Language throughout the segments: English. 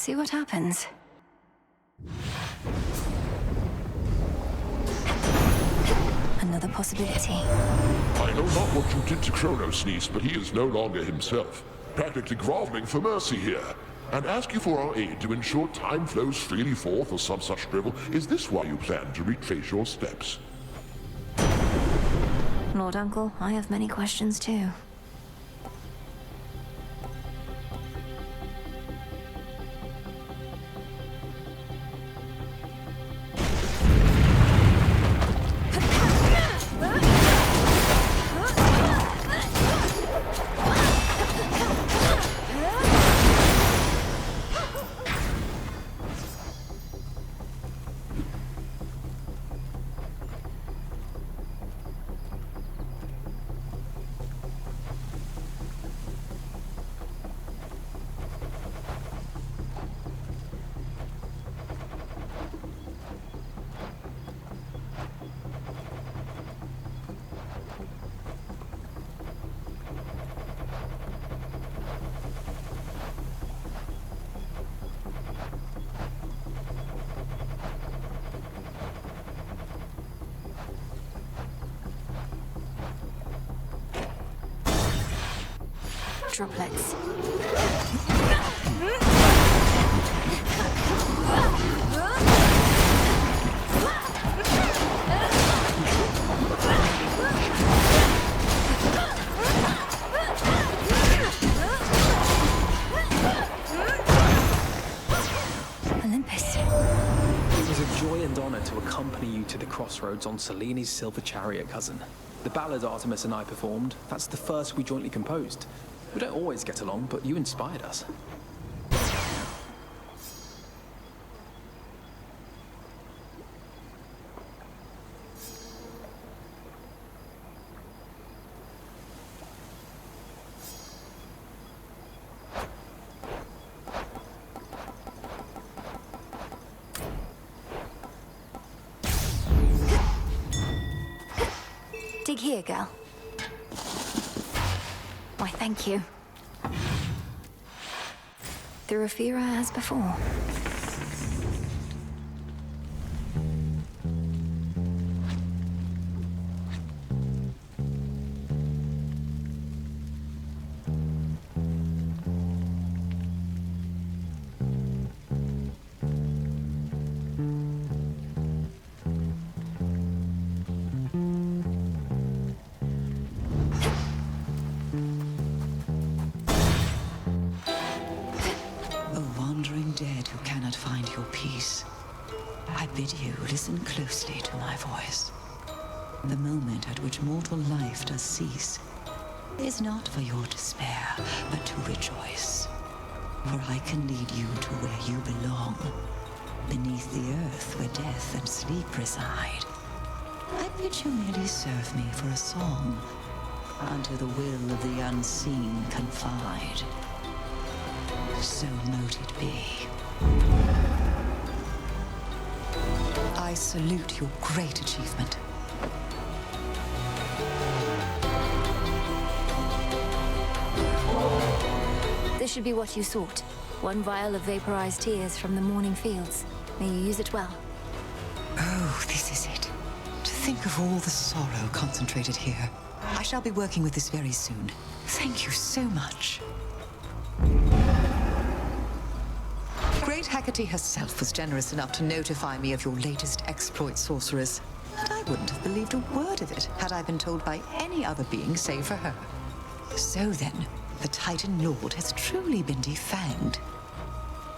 see what happens. Another possibility. I know not what you did to Kronos, niece, but he is no longer himself. Practically groveling for mercy here. And ask you for our aid to ensure time flows freely forth or some such drivel. Is this why you plan to retrace your steps? Lord Uncle, I have many questions too. Droplets. Olympus. It was a joy and honor to accompany you to the crossroads on Seleni's Silver Chariot, cousin. The ballad Artemis and I performed, that's the first we jointly composed. We don't always get along, but you inspired us. Dig here, girl. Why, thank you. Through Ophira as before. Dead who cannot find your peace. I bid you listen closely to my voice. The moment at which mortal life does cease is not for your despair, but to rejoice. For I can lead you to where you belong, beneath the earth where death and sleep reside. I bid you merely serve me for a song, unto the will of the unseen confide. So mote it be. I salute your great achievement. This should be what you sought. One vial of vaporized tears from the morning fields. May you use it well. Oh, this is it. To think of all the sorrow concentrated here. I shall be working with this very soon. Thank you so much. Great Hecate herself was generous enough to notify me of your latest exploit, sorceress. And I wouldn't have believed a word of it had I been told by any other being save for her. So then, the Titan Lord has truly been defanged.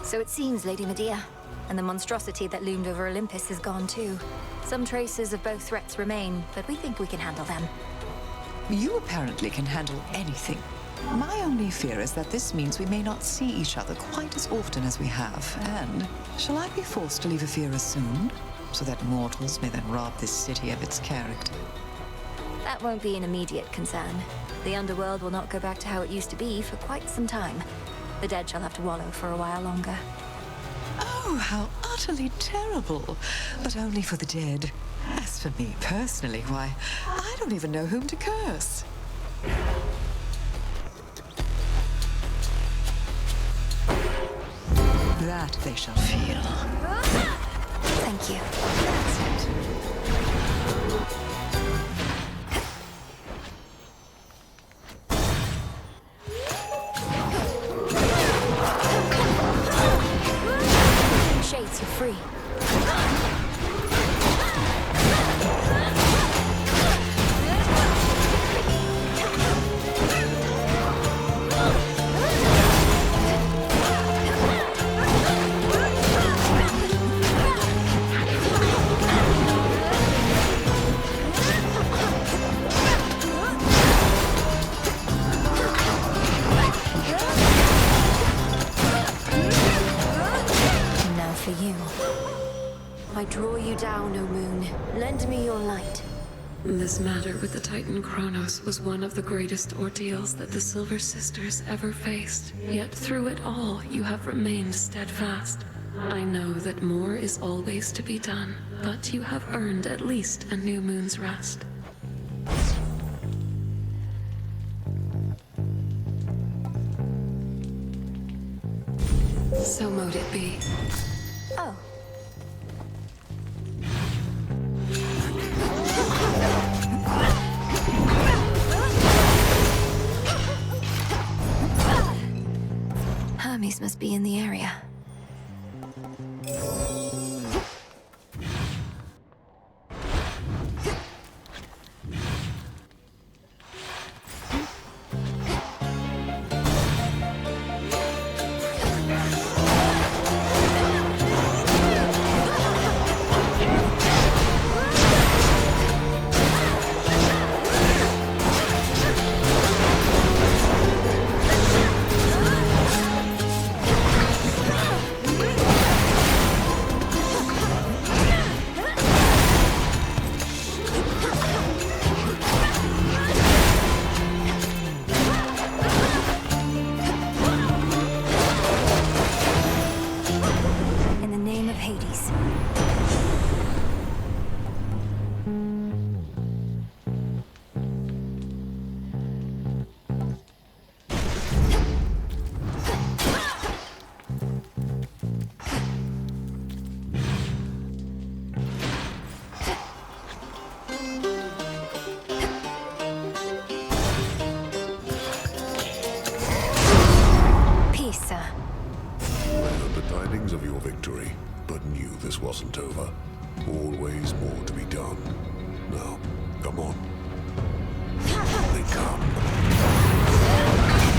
So it seems, Lady Medea. And the monstrosity that loomed over Olympus is gone too. Some traces of both threats remain, but we think we can handle them. You apparently can handle anything. My only fear is that this means we may not see each other quite as often as we have. And shall I be forced to leave Ophira soon, so that mortals may then rob this city of its character? That won't be an immediate concern. The underworld will not go back to how it used to be for quite some time. The dead shall have to wallow for a while longer. Oh, how utterly terrible. But only for the dead. As for me personally, why, I don't even know whom to curse. they shall feel. Thank you. That's it. Shades, you're free. Now for you. I draw you down, O moon. Lend me your light. This matter with the Titan Kronos was one of the greatest ordeals that the Silver Sisters ever faced. Yet through it all, you have remained steadfast. I know that more is always to be done, but you have earned at least a new moon's rest. So mote it be. Oh. Hermes must be in the area. In the name of Hades. Peace, sir. I heard the tidings of your victory, but knew this wasn't over. Always more to be done. Now, come on. They come.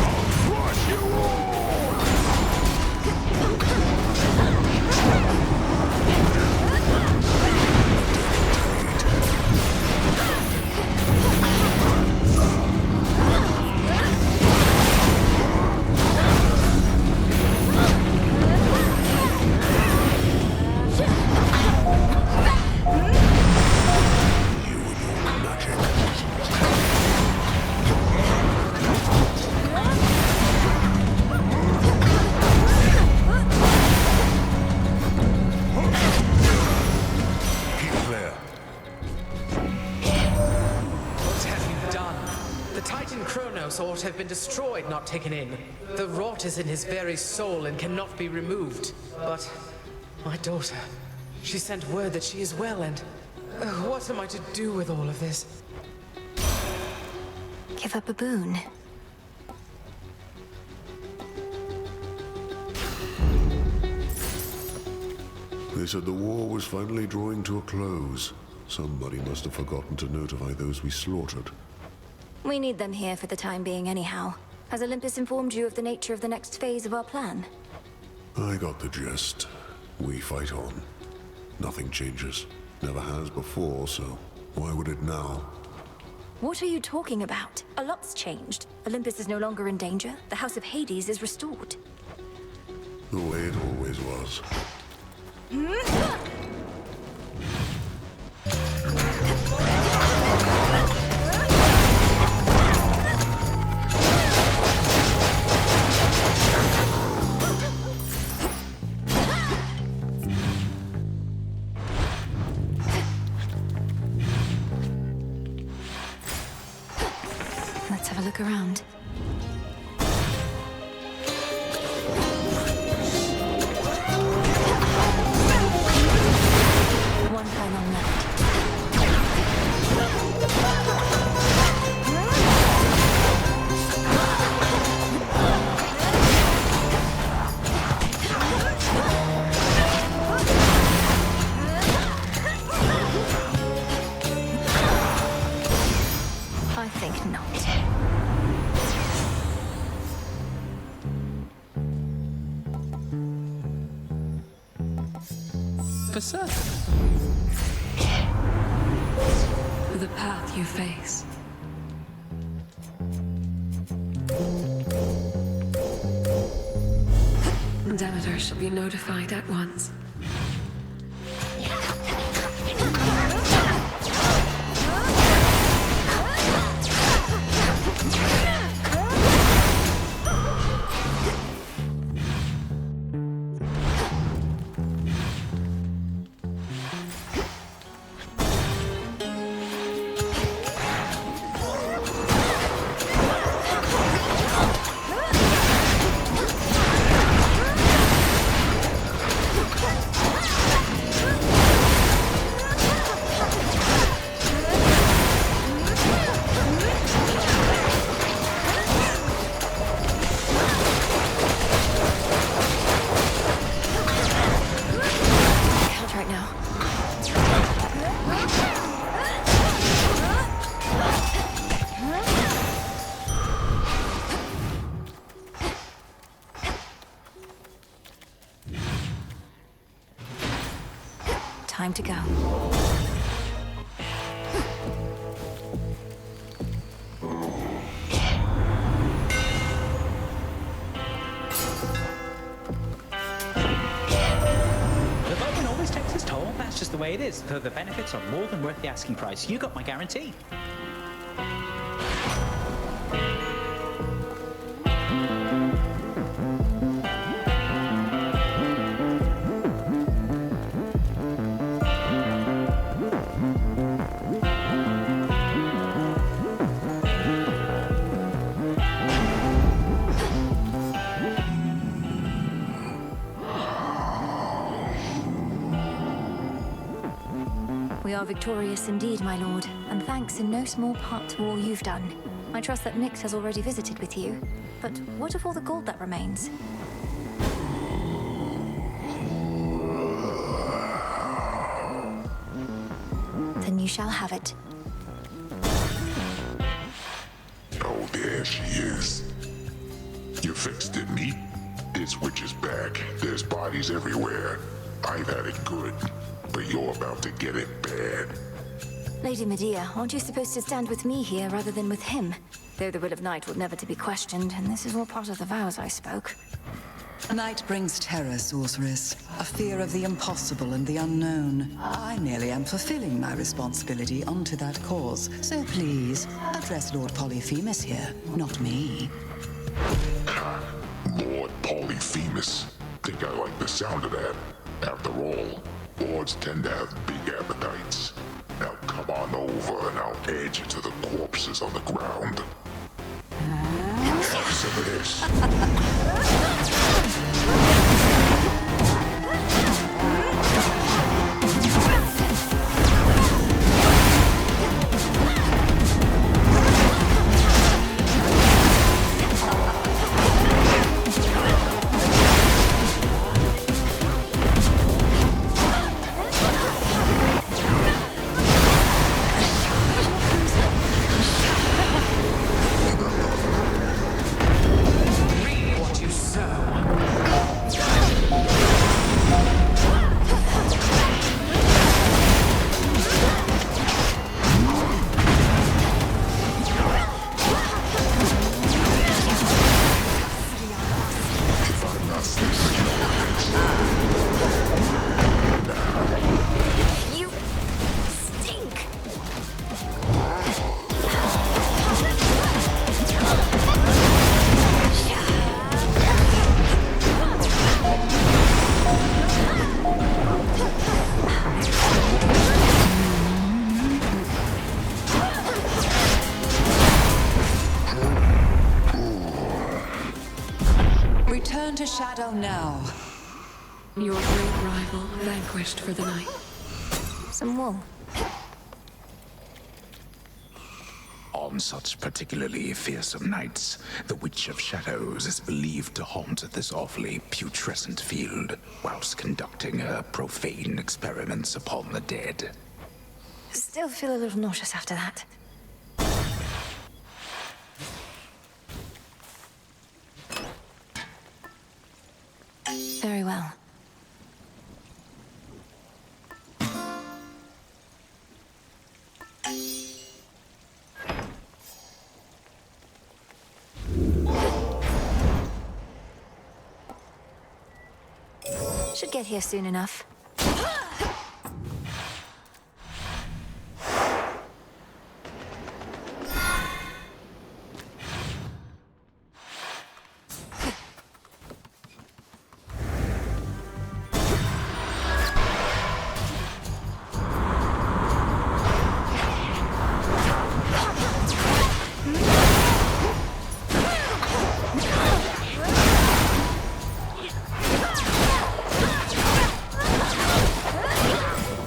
I'll crush you all! Ought have been destroyed, not taken in. The rot is in his very soul and cannot be removed. But my daughter, she sent word that she is well, and what am I to do with all of this? Give up a boon. They said the war was finally drawing to a close. Somebody must have forgotten to notify those we slaughtered. We need them here for the time being anyhow. Has Olympus informed you of the nature of the next phase of our plan? I got the gist. We fight on. Nothing changes. Never has before, so why would it now? What are you talking about? A lot's changed. Olympus is no longer in danger. The House of Hades is restored. The way it always was. Let's have a look around. One pylon left. I think not. For certain. The path you face. Demeter shall be notified at once. Time to go. The bargain always takes its toll. That's just the way it is. Though the benefits are more than worth the asking price. You got my guarantee. We are victorious indeed, my lord, and thanks in no small part to all you've done. I trust that Nyx has already visited with you. But what of all the gold that remains? Then you shall have it. Oh, there she is. You fixed it, neat? It's Witch's back. There's bodies everywhere. I've had it good, but you're about to get it bad. Lady Medea, aren't you supposed to stand with me here rather than with him? Though the will of Night will never to be questioned, and this is all part of the vows I spoke. Night brings terror, sorceress. A fear of the impossible and the unknown. I merely am fulfilling my responsibility unto that cause. So please, address Lord Polyphemus here, not me. Lord Polyphemus. Think I like the sound of that. After all, lords tend to have big appetites. Now come on over and I'll add you to the corpses on the ground. Have some of this. Return to Shadow now. Your great rival vanquished for the night. Some wool. On such particularly fearsome nights, the Witch of Shadows is believed to haunt this awfully putrescent field whilst conducting her profane experiments upon the dead. Still feel a little nauseous after that. Very well. Should get here soon enough.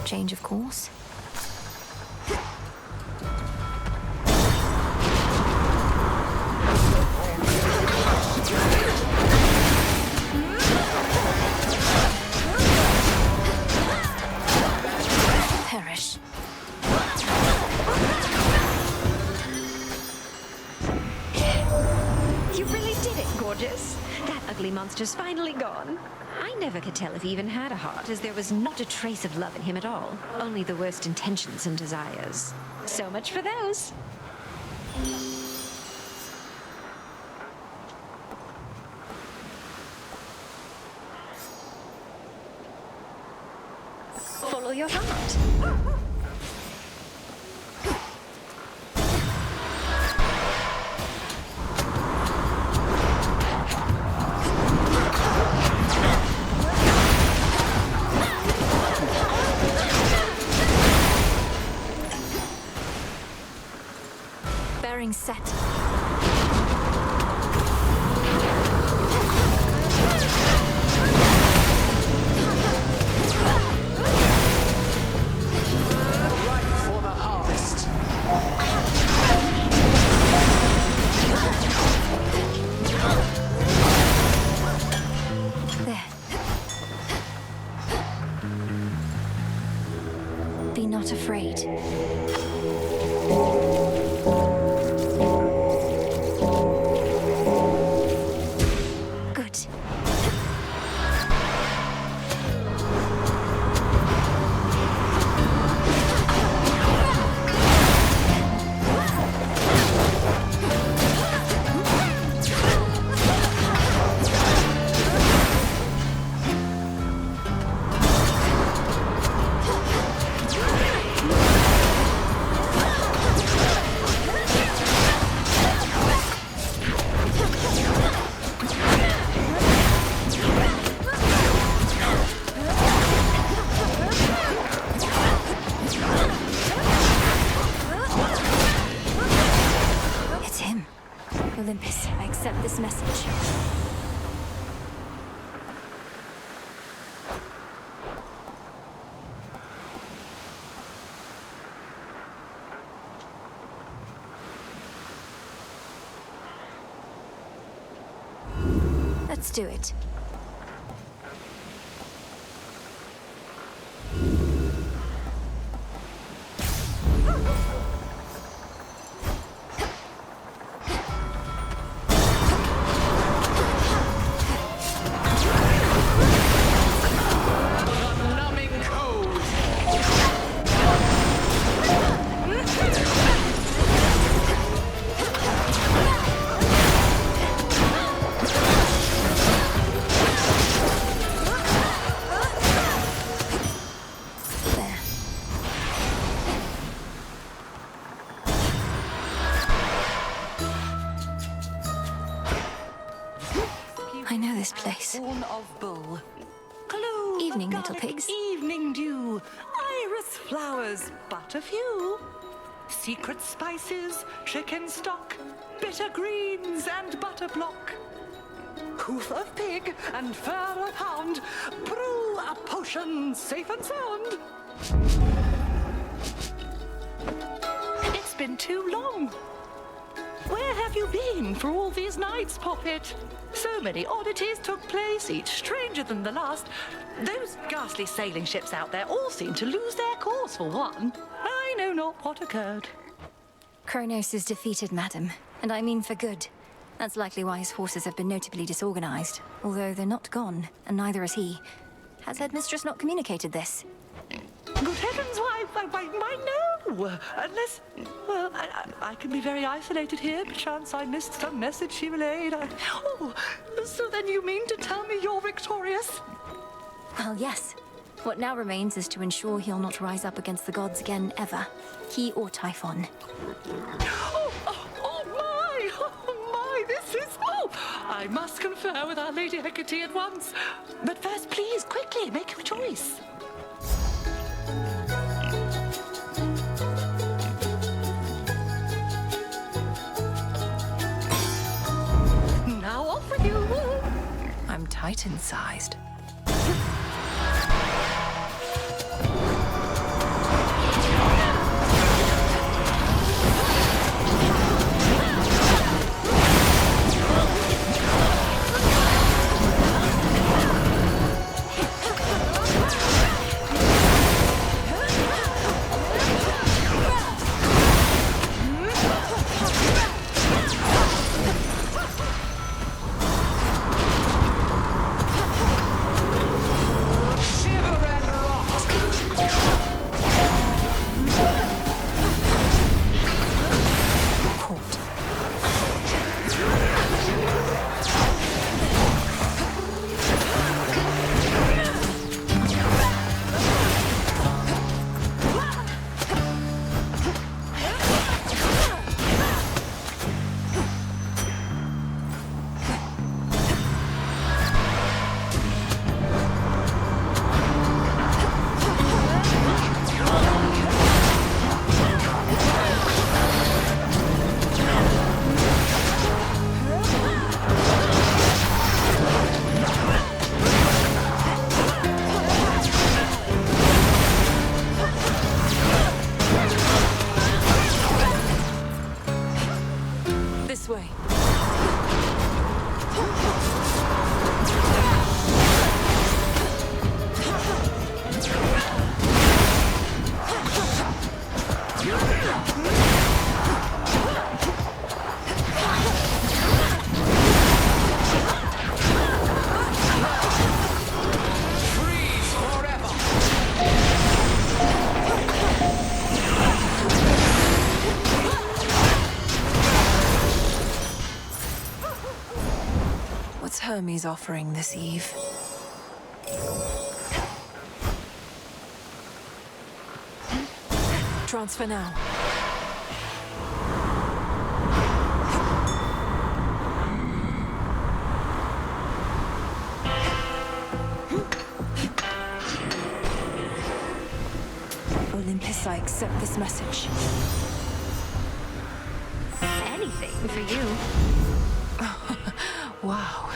Change of course. Perish. You really did it, gorgeous. That ugly monster's finally gone. I never could tell if he even had a heart, as there was not a trace of love in him at all. Only the worst intentions and desires. So much for those. Follow your heart. Bearing set. Right for the harvest. There. Be not afraid. Good. It's him. Olympus, I accept this message. Let's do it. Numbing cold. There. I know this place. Horn of bull. Evening, little pigs. Evening dew, iris flowers, but a few. Secret spices, chicken stock, bitter greens and butter block. Hoof of pig and fur of hound, brew a potion safe and sound. It's been too long. Where have you been for all these nights, Poppet? So many oddities took place, each stranger than the last. Those ghastly sailing ships out there all seem to lose their course for one. I know not what occurred. Kronos is defeated, madam, and I mean for good. That's likely why his forces have been notably disorganized, although they're not gone, and neither is he. Has Headmistress not communicated this? Good heavens, why no! Unless, well, I can be very isolated here. Perchance I missed some message she relayed. Oh, so then you mean to tell me you're victorious? Well, yes. What now remains is to ensure he'll not rise up against the gods again, ever. He or Typhon. Oh my, this is... Oh, I must confer with Our Lady Hecate at once. But first, please, quickly, make your choice. Now off with you. I'm Titan-sized. Hermes offering this eve? Transfer now. Olympus, I accept this message. Anything for you. Wow.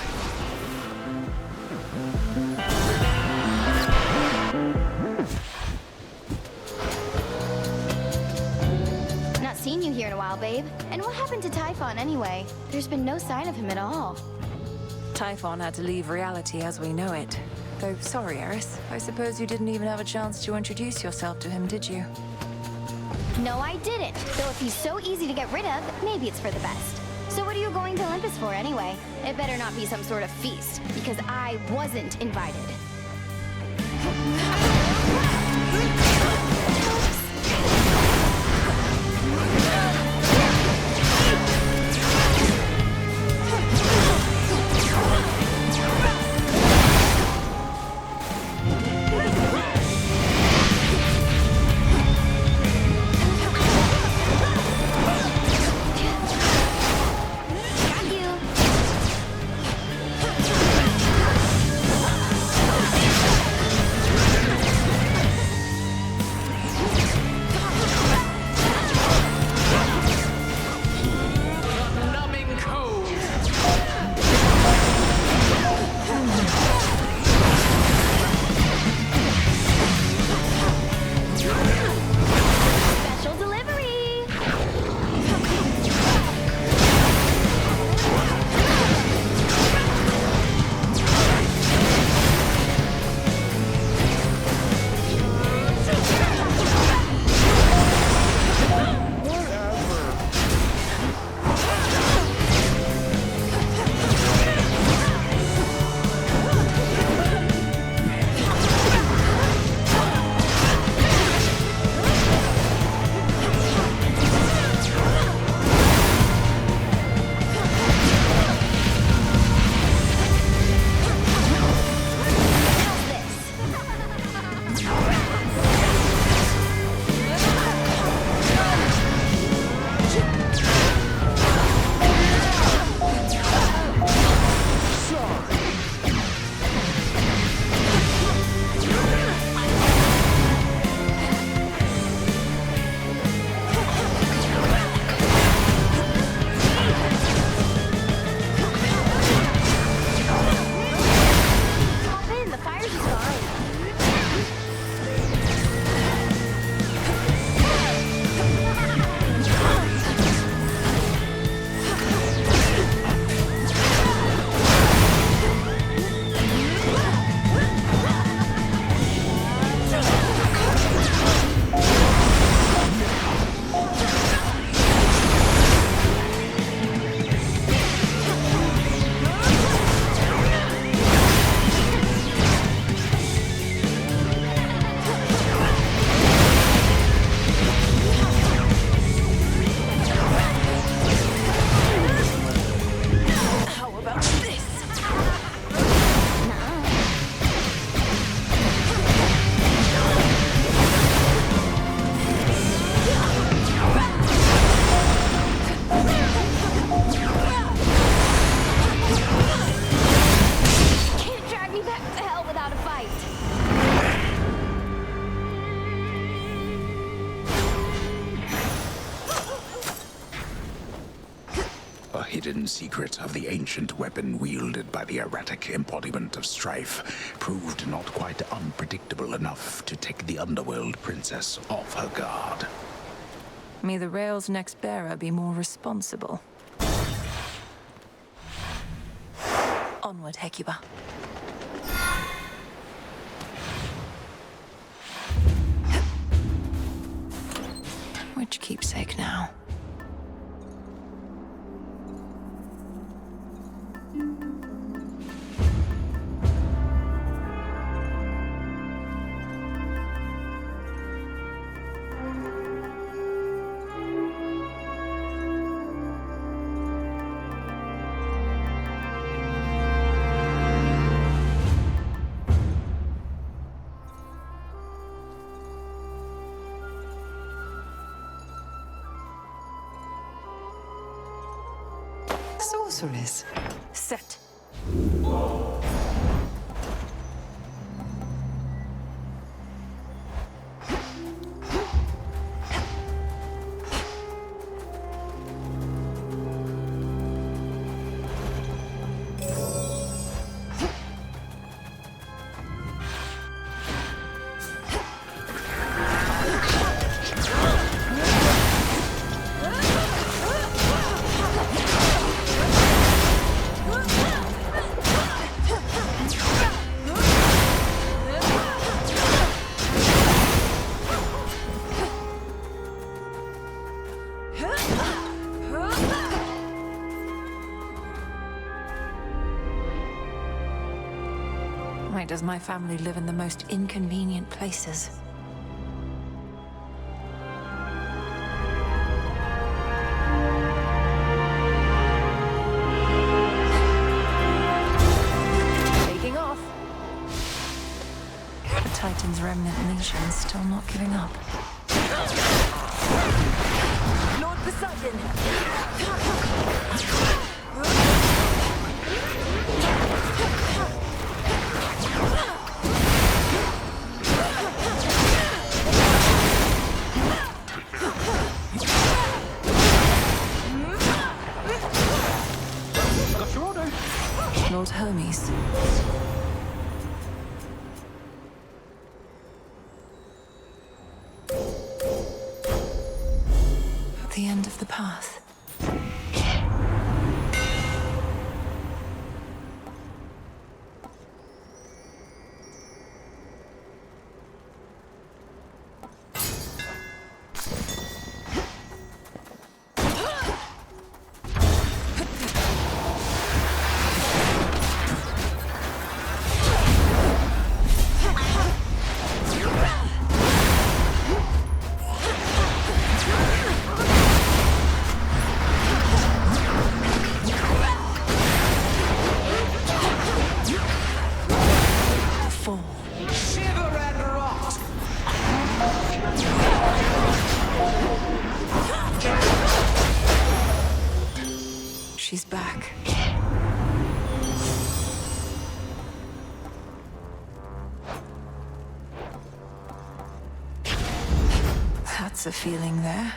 Not seen you here in a while, babe. And what happened to Typhon anyway? There's been no sign of him at all. Typhon had to leave reality as we know it. Though, sorry, Eris. I suppose you didn't even have a chance to introduce yourself to him, did you? No, I didn't. Though if he's so easy to get rid of, maybe it's for the best. So what are you going to Olympus for anyway? It better not be some sort of feast, because I wasn't invited. Got you. secret of the ancient weapon wielded by the erratic embodiment of strife proved not quite unpredictable enough to take the underworld princess off her guard. May the Rail's next bearer be more responsible. Onward, Hecuba. Which keepsake now? Sorceress. Set. Why does my family live in the most inconvenient places? Taking off. The Titan's remnant nation still not giving up. Lord Poseidon! Lord Hermes. At the end of the path. She's back. That's a feeling there.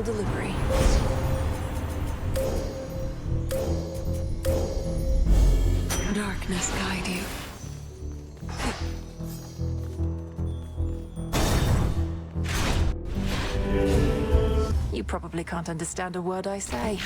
Delivery. Darkness guide you. You probably can't understand a word I say.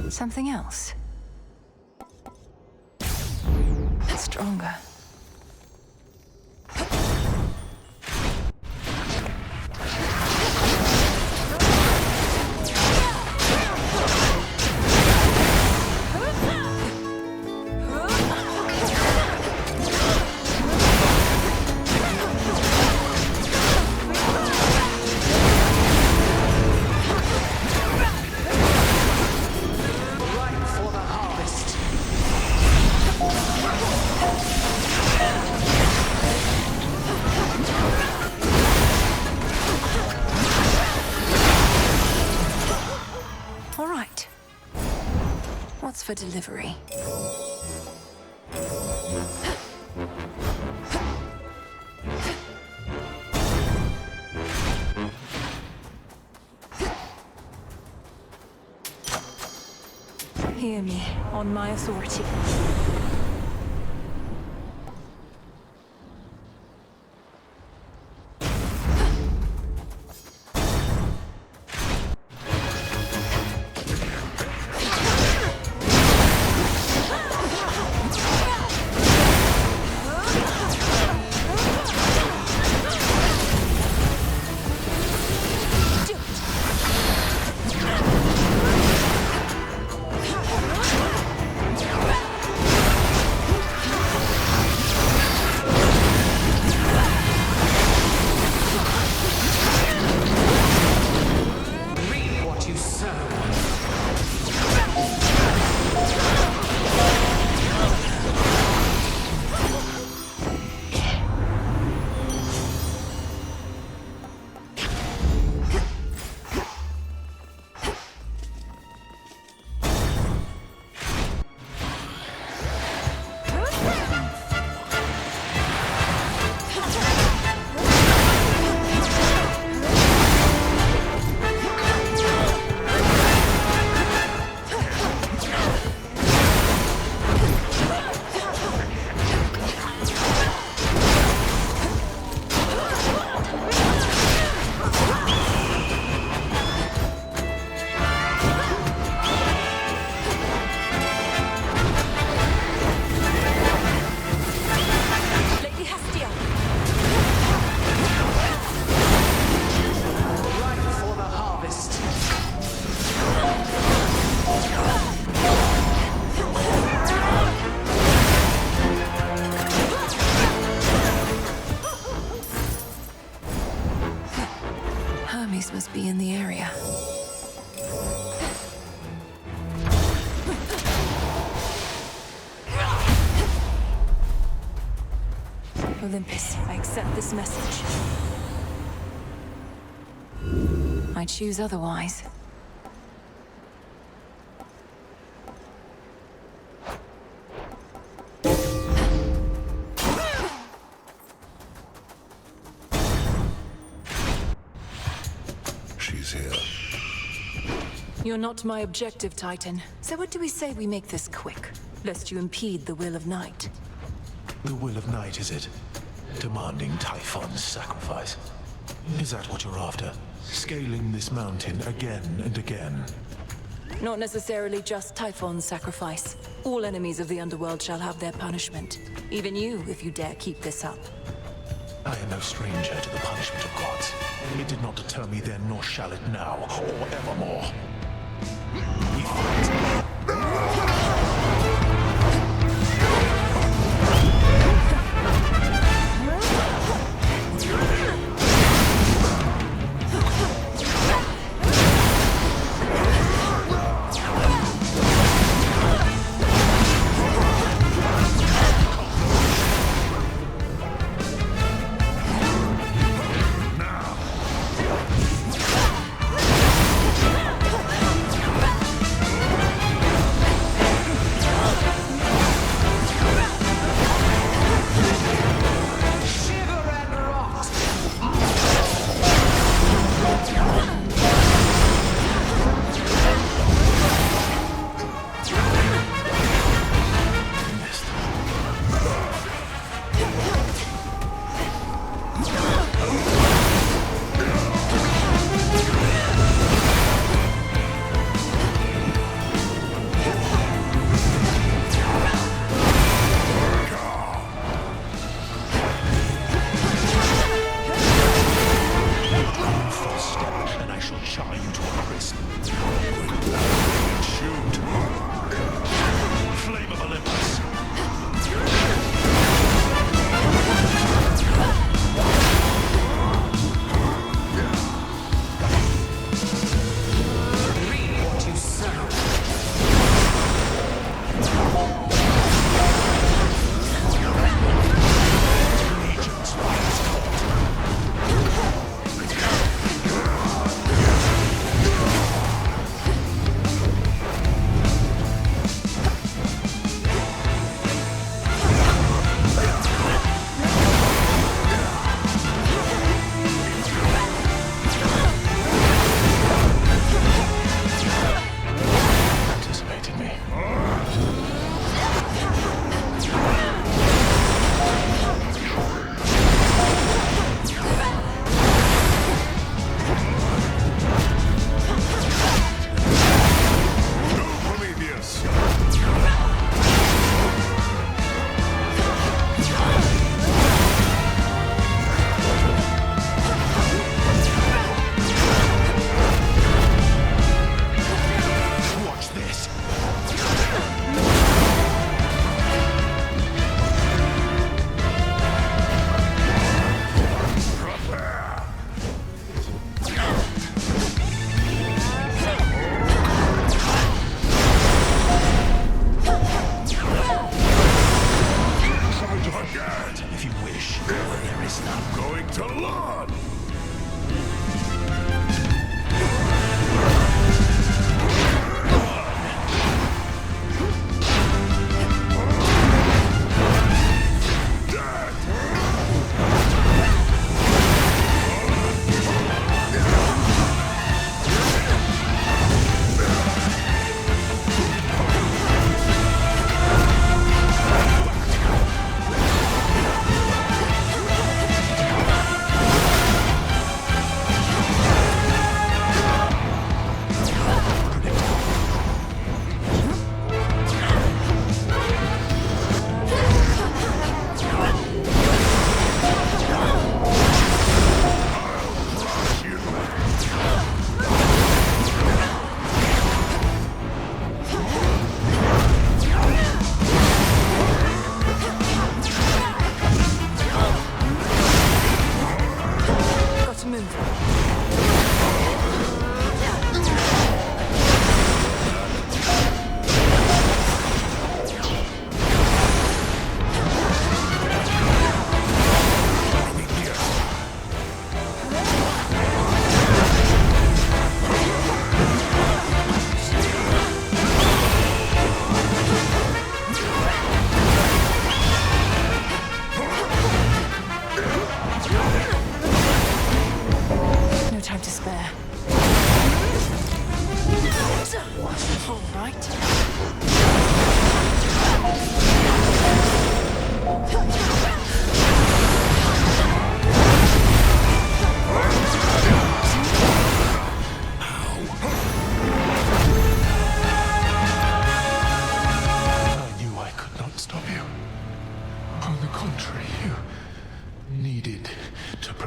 Something else. Stronger. For delivery. Hear me, on my authority. Must be in the area. Olympus, I accept this message. I choose otherwise. You're not my objective, Titan. So what do we say we make this quick, lest you impede the will of Night? The will of Night, is it? Demanding Typhon's sacrifice. Is that what you're after? Scaling this mountain again and again? Not necessarily just Typhon's sacrifice. All enemies of the underworld shall have their punishment. Even you, if you dare keep this up. I am no stranger to the punishment of gods. It did not deter me then, nor shall it now, or evermore. We fight.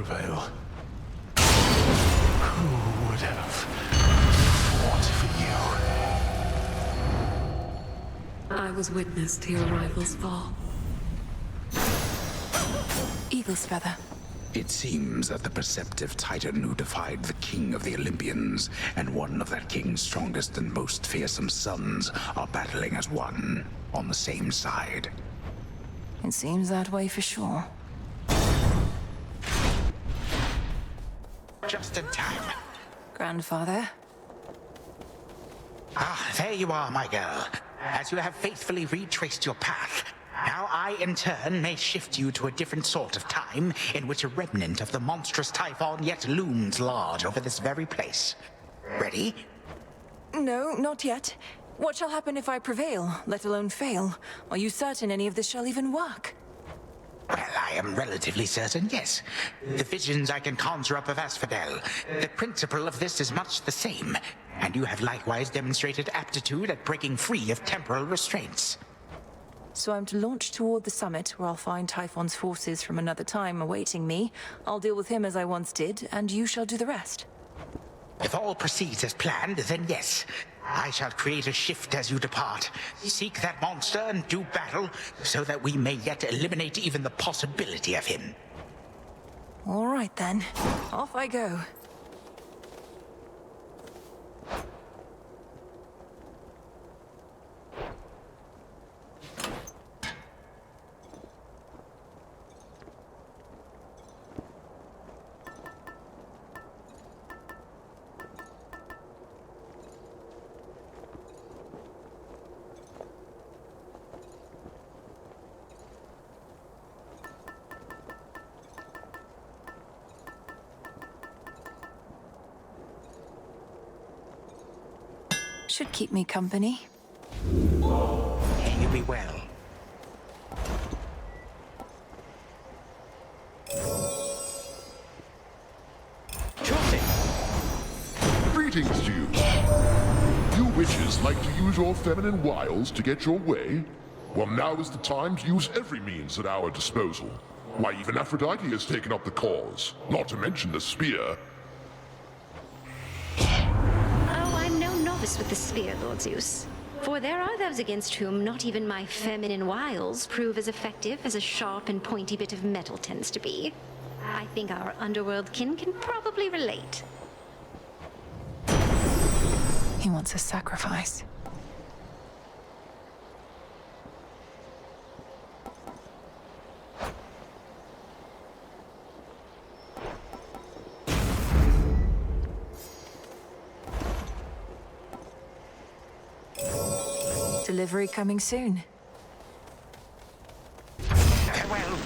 prevail. Who would have fought for you? I was witness to your rival's fall. Eagle's feather. It seems that the perceptive Titan who defied the king of the Olympians and one of that king's strongest and most fearsome sons are battling as one, on the same side. It seems that way for sure. Just in time. Grandfather? Ah, there you are, my girl. As you have faithfully retraced your path, now I, in turn, may shift you to a different sort of time in which a remnant of the monstrous Typhon yet looms large over this very place. Ready? No, not yet. What shall happen if I prevail, let alone fail? Are you certain any of this shall even work? Well, I am relatively certain, yes. The visions I can conjure up of Asphodel, the principle of this is much the same, and you have likewise demonstrated aptitude at breaking free of temporal restraints. So I'm to launch toward the summit, where I'll find Typhon's forces from another time awaiting me. I'll deal with him as I once did, and you shall do the rest. If all proceeds as planned, then yes. I shall create a shift as you depart. Seek that monster and do battle, so that we may yet eliminate even the possibility of him. All right then. Off I go. Should keep me company. May you be well. Greetings to you. You witches like to use your feminine wiles to get your way? Well, now is the time to use every means at our disposal. Why, even Aphrodite has taken up the cause, not to mention the spear. With the spear, Lord Zeus. For there are those against whom not even my feminine wiles prove as effective as a sharp and pointy bit of metal tends to be. I think our underworld kin can probably relate. He wants a sacrifice. Delivery coming soon. Farewell.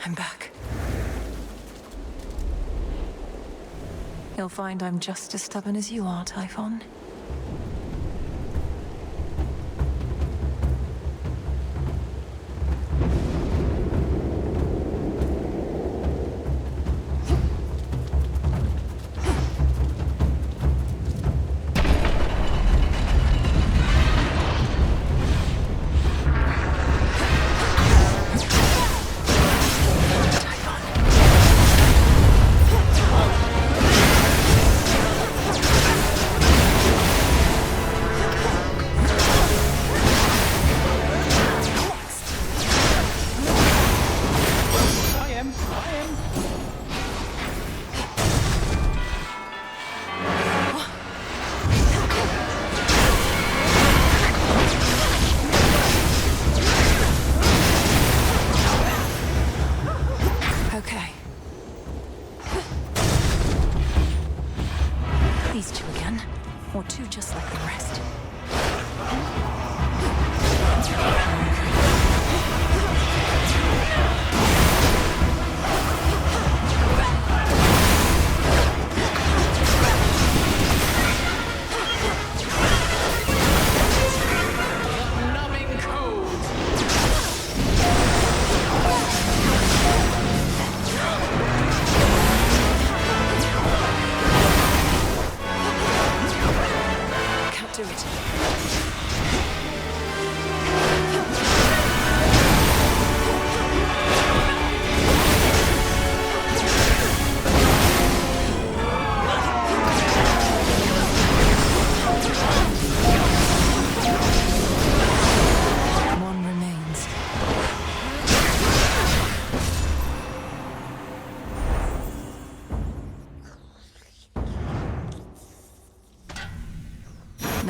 I'm back. You'll find I'm just as stubborn as you are, Typhon.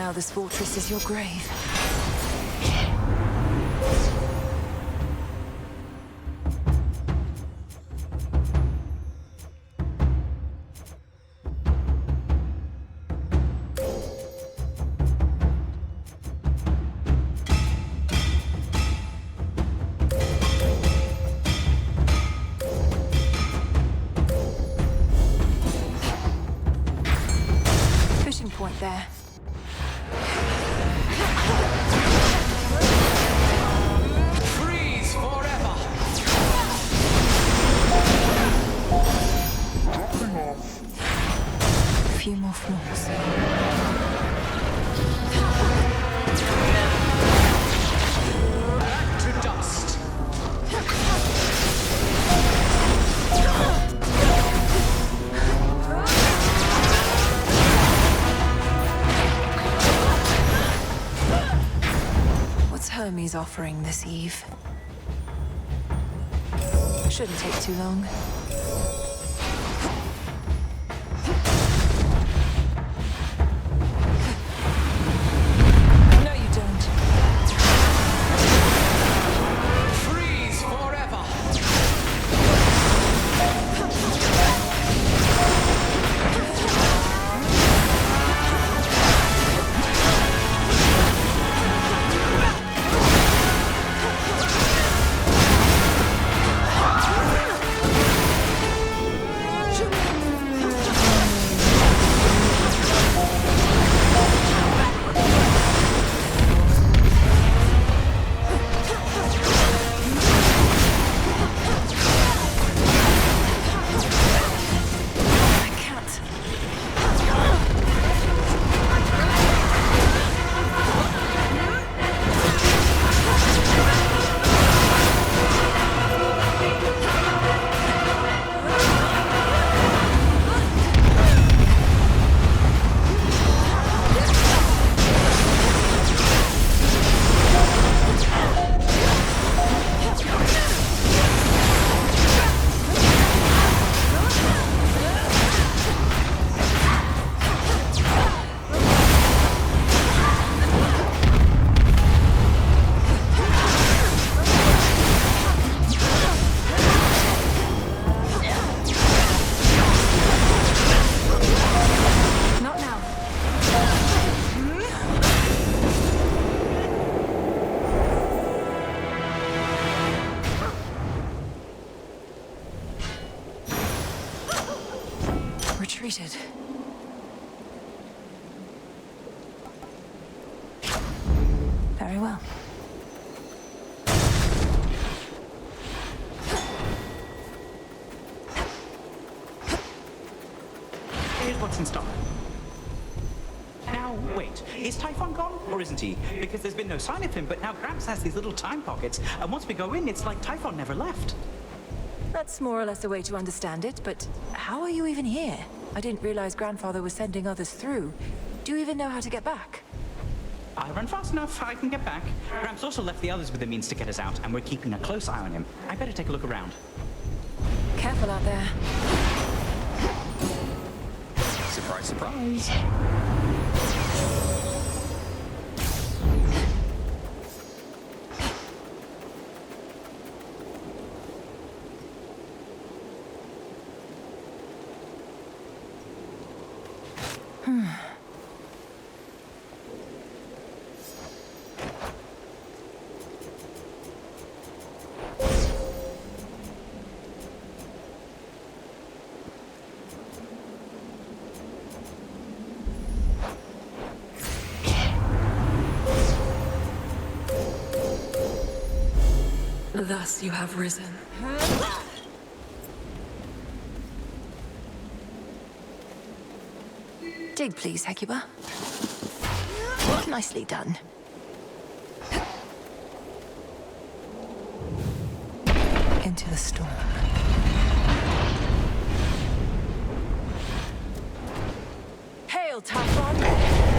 now this fortress is your grave. Fishing point there. Freeze forever! A few more floors. Back to dust! What's Hermes offering this eve? Shouldn't take too long. No, you don't. Freeze forever! Not now. Retreated. Very well. Here's what's in stock. Now, wait, is Typhon gone, or isn't he? Because there's been no sign of him, but now Gramps has these little time pockets, and once we go in, it's like Typhon never left. That's more or less a way to understand it, but how are you even here? I didn't realize Grandfather was sending others through. Do you even know how to get back? I run fast enough, I can get back. Gramps also left the others with the means to get us out, and we're keeping a close eye on him. I better take a look around. Careful out there. Surprise, surprise. Thus you have risen. Dig, please, Hecuba. Nicely done. Into the storm. Hail, Typhon!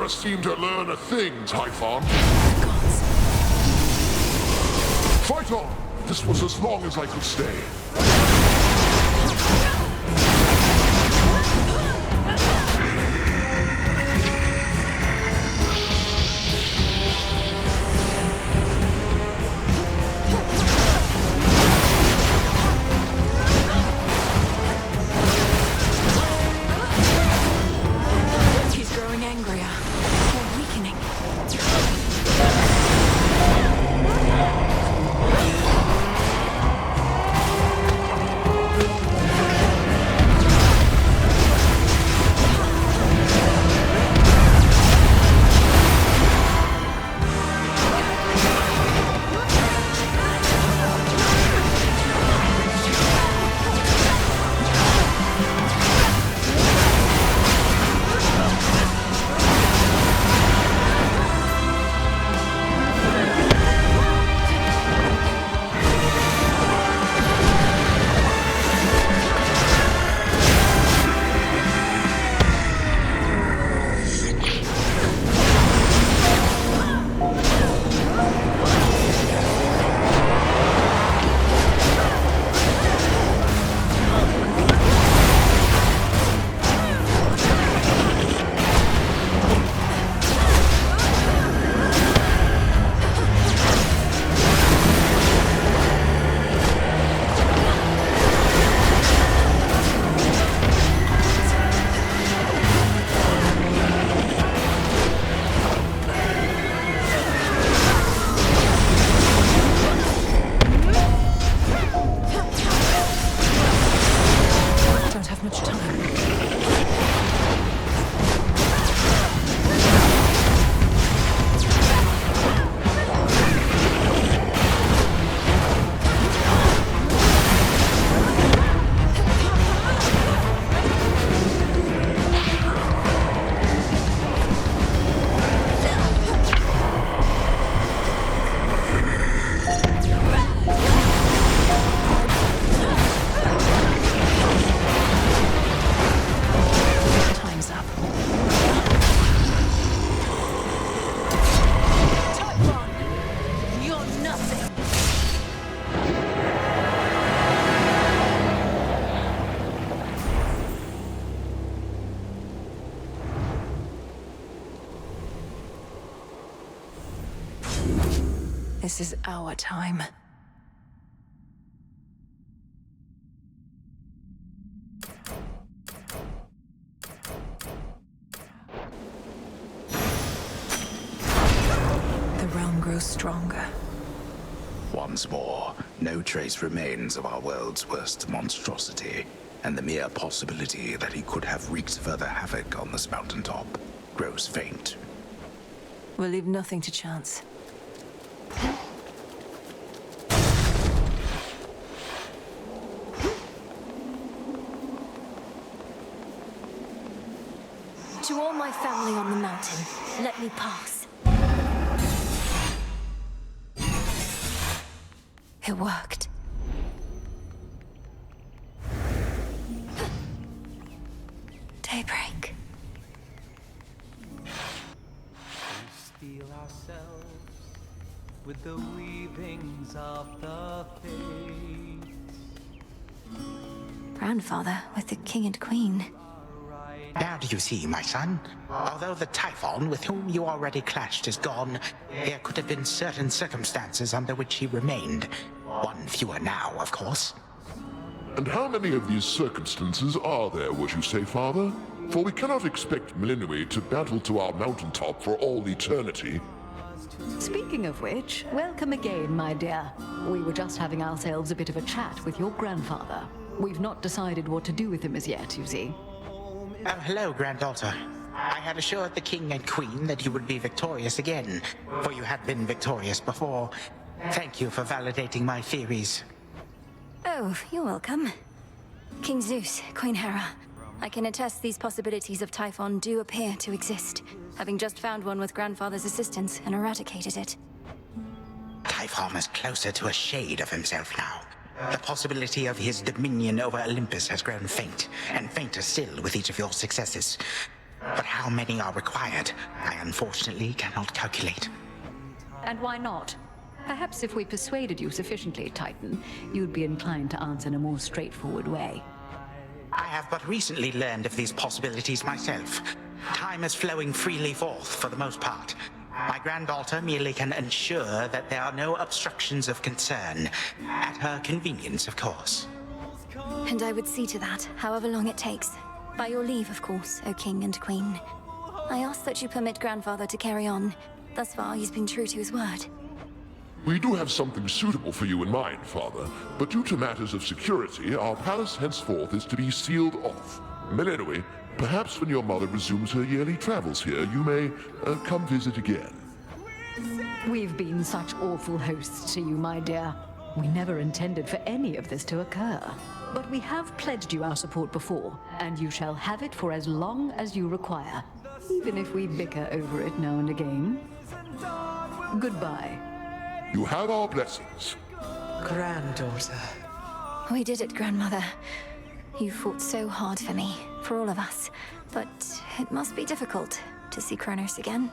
never seem to learn a thing, Typhon. Fight on! This was as long as I could stay. He's growing angrier, more weakening. This is our time. The realm grows stronger. Once more, no trace remains of our world's worst monstrosity, and the mere possibility that he could have wreaked further havoc on this mountaintop grows faint. We'll leave nothing to chance. To all my family on the mountain, let me pass. It worked. Daybreak. Steal ourselves with the weavings of the fates. Grandfather with the king and queen. Now do you see, my son? Although the Typhon with whom you already clashed is gone, there could have been certain circumstances under which he remained. One fewer now, of course. And how many of these circumstances are there, would you say, Father? For we cannot expect Melinui to battle to our mountaintop for all eternity. Speaking of which, welcome again, my dear. We were just having ourselves a bit of a chat with your grandfather. We've not decided what to do with him as yet, you see. Oh, hello, granddaughter. I had assured the king and queen that you would be victorious again, for you had been victorious before. Thank you for validating my theories. Oh, you're welcome. King Zeus, Queen Hera. I can attest these possibilities of Typhon do appear to exist, having just found one with Grandfather's assistance and eradicated it. Typhon is closer to a shade of himself now. The possibility of his dominion over Olympus has grown faint, and fainter still with each of your successes. But how many are required, I unfortunately cannot calculate. And why not? Perhaps if we persuaded you sufficiently, Titan, you'd be inclined to answer in a more straightforward way. I have but recently learned of these possibilities myself. Time is flowing freely forth for the most part. My granddaughter merely can ensure that there are no obstructions of concern. At her convenience, of course. And I would see to that, however long it takes. By your leave, of course, O King and Queen. I ask that you permit Grandfather to carry on. Thus far, he's been true to his word. We do have something suitable for you in mind, Father, but due to matters of security, our palace henceforth is to be sealed off. Melenui, perhaps when your mother resumes her yearly travels here, you may come visit again. We've been such awful hosts to you, my dear. We never intended for any of this to occur. But we have pledged you our support before, and you shall have it for as long as you require, even if we bicker over it now and again. Goodbye. You have our blessings. Granddaughter. We did it, Grandmother. You fought so hard for me, for all of us. But it must be difficult to see Kronos again.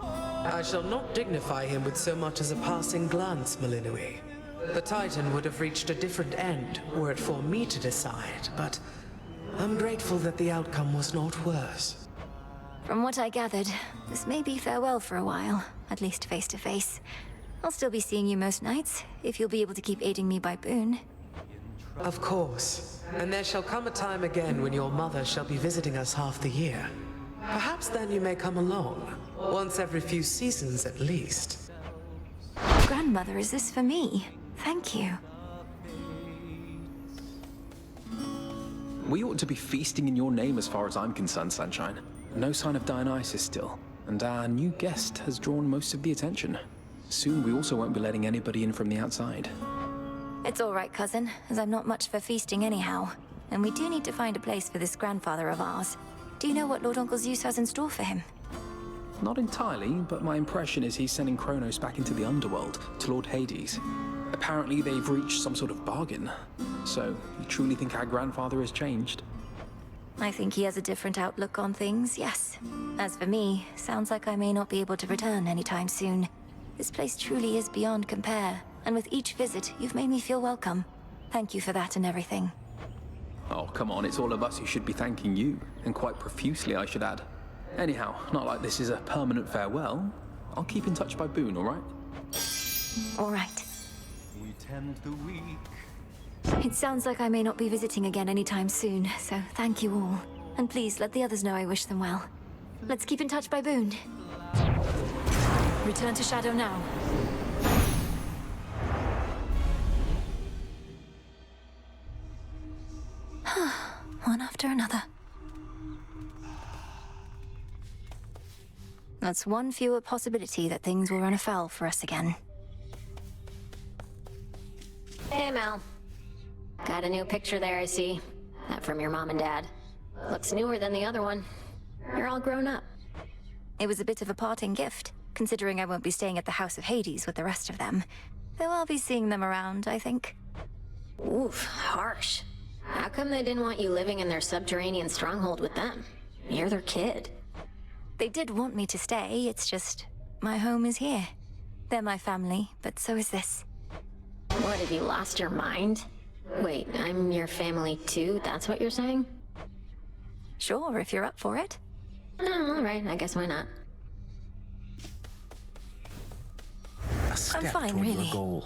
I shall not dignify him with so much as a passing glance, Melenui. The Titan would have reached a different end were it for me to decide, but I'm grateful that the outcome was not worse. From what I gathered, this may be farewell for a while, at least face to face. I'll still be seeing you most nights, if you'll be able to keep aiding me by boon. Of course. And there shall come a time again when your mother shall be visiting us half the year. Perhaps then you may come along. Once every few seasons at least. Grandmother, is this for me? Thank you. We ought to be feasting in your name as far as I'm concerned, Sunshine. No sign of Dionysus still, and our new guest has drawn most of the attention. Soon we also won't be letting anybody in from the outside. It's all right, cousin, as I'm not much for feasting anyhow. And we do need to find a place for this grandfather of ours. Do you know what Lord Uncle Zeus has in store for him? Not entirely, but my impression is he's sending Kronos back into the underworld, to Lord Hades. Apparently they've reached some sort of bargain. So, you truly think our grandfather has changed? I think he has a different outlook on things, yes. As for me, sounds like I may not be able to return anytime soon. This place truly is beyond compare, and with each visit, you've made me feel welcome. Thank you for that and everything. Oh, come on, it's all of us who should be thanking you, and quite profusely, I should add. Anyhow, not like this is a permanent farewell. I'll keep in touch by boon, all right? All right. We tend the weak. It sounds like I may not be visiting again anytime soon, so thank you all. And please let the others know I wish them well. Let's keep in touch by boon. Return to Shadow now. One after another. That's one fewer possibility that things will run afoul for us again. Hey, Mel. Got a new picture there, I see. That from your mom and dad. Looks newer than the other one. You're all grown up. It was a bit of a parting gift, considering I won't be staying at the House of Hades with the rest of them. Though I'll be seeing them around, I think. Oof, harsh. How come they didn't want you living in their subterranean stronghold with them? You're their kid. They did want me to stay, it's just... my home is here. They're my family, but so is this. What, have you lost your mind? Wait, I'm your family too, that's what you're saying? Sure, if you're up for it. Oh, alright, I guess why not. A step I'm fine, toward really. your goal.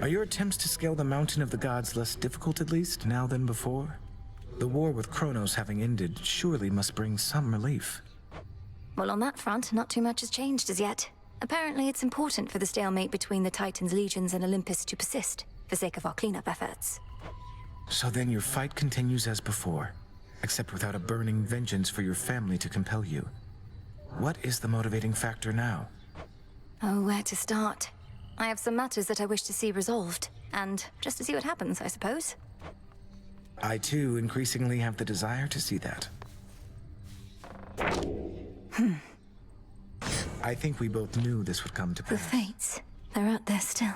Are your attempts to scale the mountain of the gods less difficult, at least, now than before? The war with Kronos having ended surely must bring some relief. Well, on that front, not too much has changed as yet. Apparently, it's important for the stalemate between the Titans' legions and Olympus to persist, for sake of our cleanup efforts. So then your fight continues as before, except without a burning vengeance for your family to compel you. What is the motivating factor now? Oh, where to start? I have some matters that I wish to see resolved, and just to see what happens, I suppose. I too increasingly have the desire to see that. I think we both knew this would come to The pass. fates, they're out there still.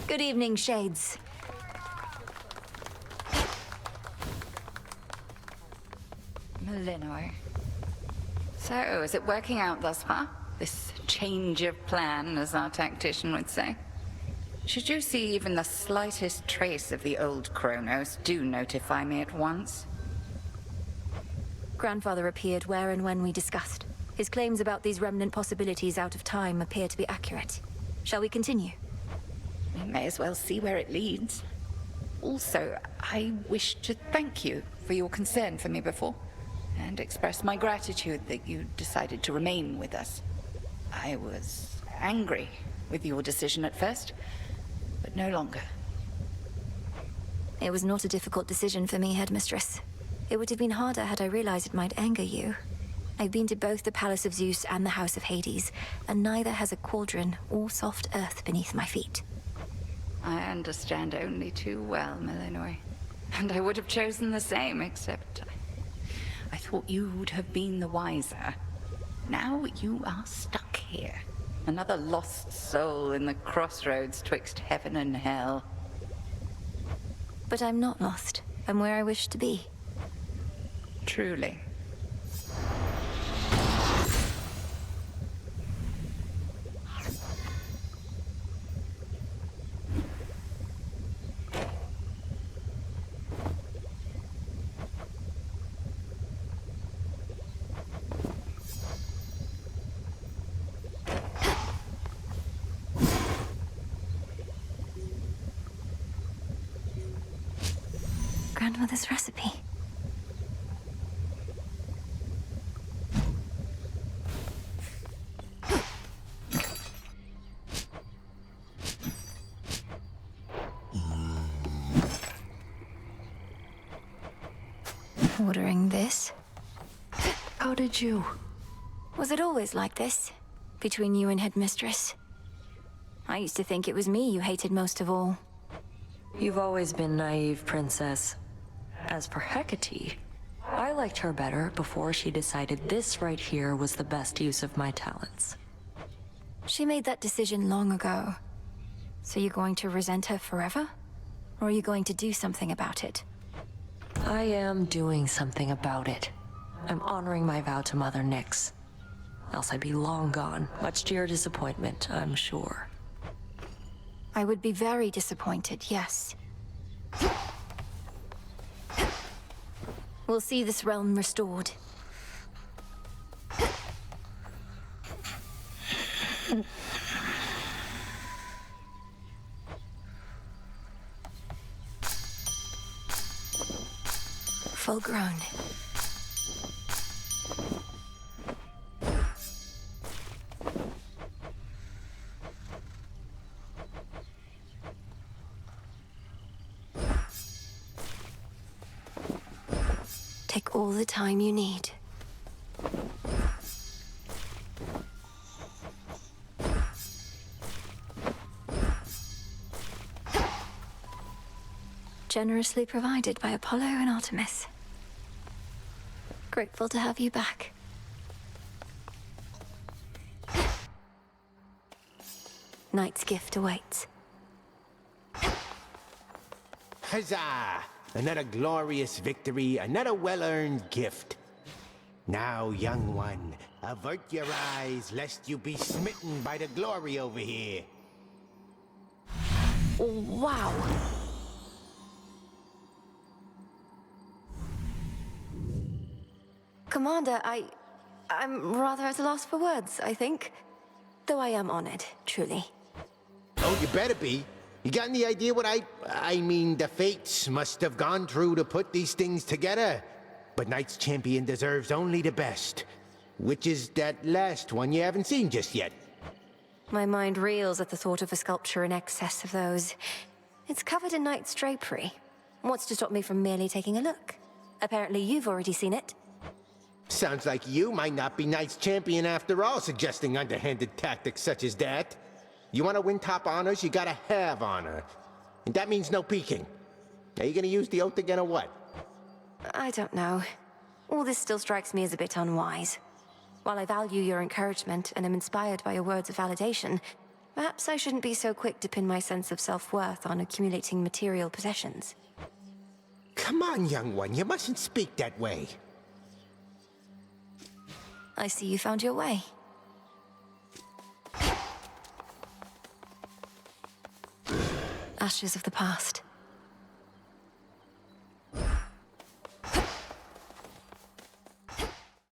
Good evening, Shades. Malinor. So, is it working out thus far? This change of plan, as our tactician would say? Should you see even the slightest trace of the old Kronos, do notify me at once. Grandfather appeared where and when we discussed. His claims about these remnant possibilities out of time appear to be accurate. Shall we continue? We may as well see where it leads. Also, I wish to thank you for your concern for me before, and express my gratitude that you decided to remain with us. I was angry with your decision at first, but no longer. It was not a difficult decision for me, Headmistress. It would have been harder had I realized it might anger you. I've been to both the Palace of Zeus and the House of Hades, and neither has a cauldron or soft earth beneath my feet. I understand only too well, Malinor. And I would have chosen the same, except I thought you would have been the wiser. Now you are stuck here. Another lost soul in the crossroads twixt heaven and hell. But I'm not lost. I'm where I wish to be. Truly. Grandmother's recipe. Ordering this? How did you? Was it always like this? Between you and Headmistress? I used to think it was me you hated most of all. You've always been naive, Princess. As for Hecate, I liked her better before she decided this right here was the best use of my talents. She made that decision long ago. So you're going to resent her forever? Or are you going to do something about it? I am doing something about it. I'm honoring my vow to Mother Nyx. Else I'd be long gone, much to your disappointment, I'm sure. I would be very disappointed, yes. We'll see this realm restored. Full grown. Take all the time you need. Generously provided by Apollo and Artemis. Grateful to have you back. Knight's gift awaits. Huzzah! Another glorious victory, another well-earned gift. Now, young one, avert your eyes lest you be smitten by the glory over here. Wow. Commander, I'm rather at a loss for words, I think. Though I am honored, truly. Oh, you better be. You got any idea what I mean, the fates must have gone through to put these things together. But Knight's champion deserves only the best. Which is that last one you haven't seen just yet. My mind reels at the thought of a sculpture in excess of those. It's covered in Knight's drapery. What's to stop me from merely taking a look? Apparently you've already seen it. Sounds like you might not be Knight's champion after all, suggesting underhanded tactics such as that. You want to win top honors, you gotta have honor. And that means no peeking. Are you gonna use the oath again or what? I don't know. All this still strikes me as a bit unwise. While I value your encouragement and am inspired by your words of validation, Perhaps I shouldn't be so quick to pin my sense of self-worth on accumulating material possessions. Come on, young one, you mustn't speak that way. I see you found your way. Ashes of the past.